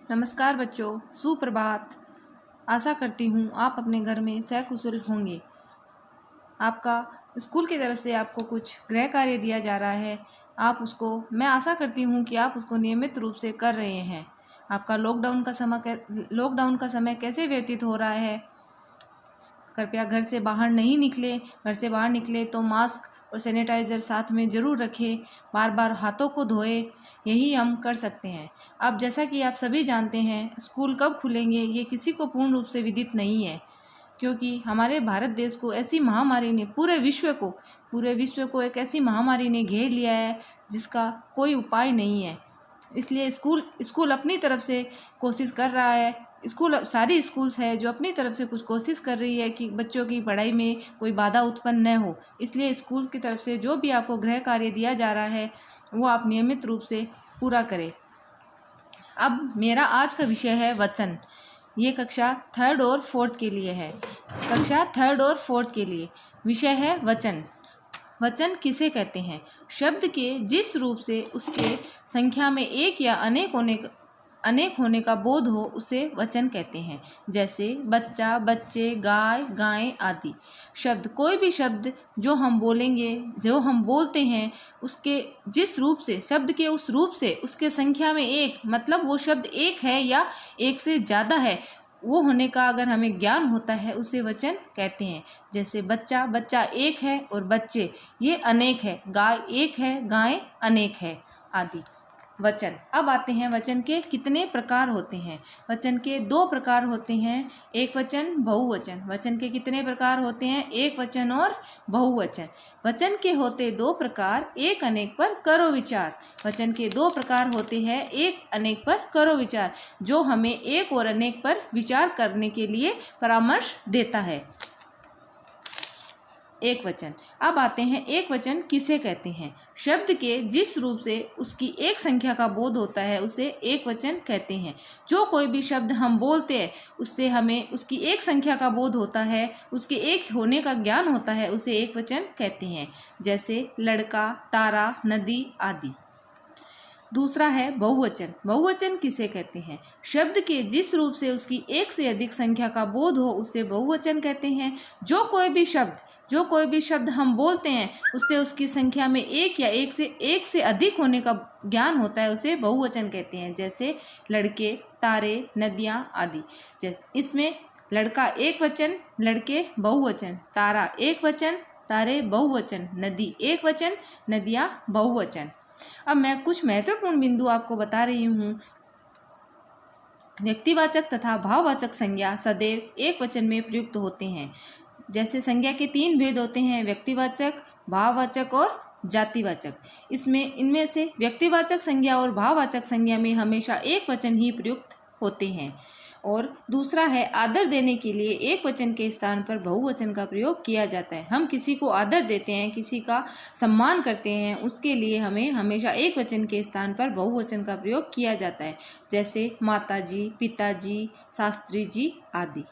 नमस्कार बच्चों, सुप्रभात। आशा करती हूँ आप अपने घर में सकुशल होंगे। आपका स्कूल की तरफ से आपको कुछ गृह कार्य दिया जा रहा है। मैं आशा करती हूँ कि आप उसको नियमित रूप से कर रहे हैं। आपका लॉकडाउन का समय कैसे व्यतीत हो रहा है? कृपया घर से बाहर नहीं निकलें। घर से बाहर निकले तो मास्क और सैनिटाइज़र साथ में ज़रूर रखें। बार बार हाथों को धोएं। यही हम कर सकते हैं। अब जैसा कि आप सभी जानते हैं, स्कूल कब खुलेंगे ये किसी को पूर्ण रूप से विदित नहीं है, क्योंकि हमारे भारत देश को ऐसी महामारी ने पूरे विश्व को एक ऐसी महामारी ने घेर लिया है जिसका कोई उपाय नहीं है। इसलिए स्कूल अपनी तरफ से कोशिश कर रहा है। सारी स्कूल्स है जो अपनी तरफ से कुछ कोशिश कर रही है कि बच्चों की पढ़ाई में कोई बाधा उत्पन्न न हो। इसलिए स्कूल की तरफ से जो भी आपको गृह कार्य दिया जा रहा है वो आप नियमित रूप से पूरा करें। अब मेरा आज का विषय है वचन। ये कक्षा 3rd और 4th के लिए है। कक्षा 3rd और 4th के लिए विषय है वचन। वचन किसे कहते हैं? शब्द के जिस रूप से उसके संख्या में एक या अनेक होने का बोध हो उसे वचन कहते हैं। जैसे बच्चा, बच्चे, गाय, गायें आदि। कोई भी शब्द जो हम बोलते हैं उसके जिस रूप से, शब्द के उस रूप से उसके संख्या में एक, मतलब वो शब्द एक है या एक से ज़्यादा है, वो होने का अगर हमें ज्ञान होता है उसे वचन कहते हैं। जैसे बच्चा एक है और बच्चे ये अनेक है, गाय एक है, गायें अनेक है आदि। वचन। अब आते हैं वचन के कितने प्रकार होते हैं। वचन के 2 प्रकार होते हैं, एक वचन, बहुवचन। वचन के कितने प्रकार होते हैं? एक वचन और बहुवचन। वचन के होते 2 प्रकार, एक अनेक पर करो विचार। वचन के 2 प्रकार होते हैं, एक अनेक पर करो विचार, जो हमें एक और अनेक पर विचार करने के लिए परामर्श देता है। एक वचन। अब आते हैं एक वचन किसे कहते हैं। शब्द के जिस रूप से उसकी एक संख्या का बोध होता है उसे एक वचन कहते हैं। जो कोई भी शब्द हम बोलते हैं उससे हमें उसकी एक संख्या का बोध होता है, उसके एक होने का ज्ञान होता है, उसे एक वचन कहते हैं। जैसे लड़का, तारा, नदी आदि। दूसरा है बहुवचन। बहुवचन किसे कहते हैं? शब्द के जिस रूप से उसकी एक से अधिक संख्या का बोध हो उसे बहुवचन कहते हैं। जो कोई भी शब्द हम बोलते हैं उससे उसकी संख्या में एक या एक से अधिक होने का ज्ञान होता है, उसे बहुवचन कहते हैं। जैसे लड़के, तारे, नदियाँ आदि। जैसे इसमें लड़का एक वचन, लड़के बहुवचन, तारा एक वचन, तारे बहुवचन, नदी एक वचन, नदियाँ बहुवचन। अब मैं कुछ महत्वपूर्ण बिंदु आपको बता रही हूँ। व्यक्तिवाचक तथा भाववाचक संज्ञा सदैव एक वचन में प्रयुक्त होते हैं। जैसे संज्ञा के 3 भेद होते हैं, व्यक्तिवाचक, भाववाचक और जातिवाचक। इनमें से व्यक्तिवाचक संज्ञा और भाववाचक संज्ञा में हमेशा एक वचन ही प्रयुक्त होते हैं। और दूसरा है आदर देने के लिए एक वचन के स्थान पर बहुवचन का प्रयोग किया जाता है। हम किसी को आदर देते हैं, किसी का सम्मान करते हैं, उसके लिए हमें हमेशा एक वचन के स्थान पर बहुवचन का प्रयोग किया जाता है। जैसे माताजी, पिताजी, शास्त्री जी आदि।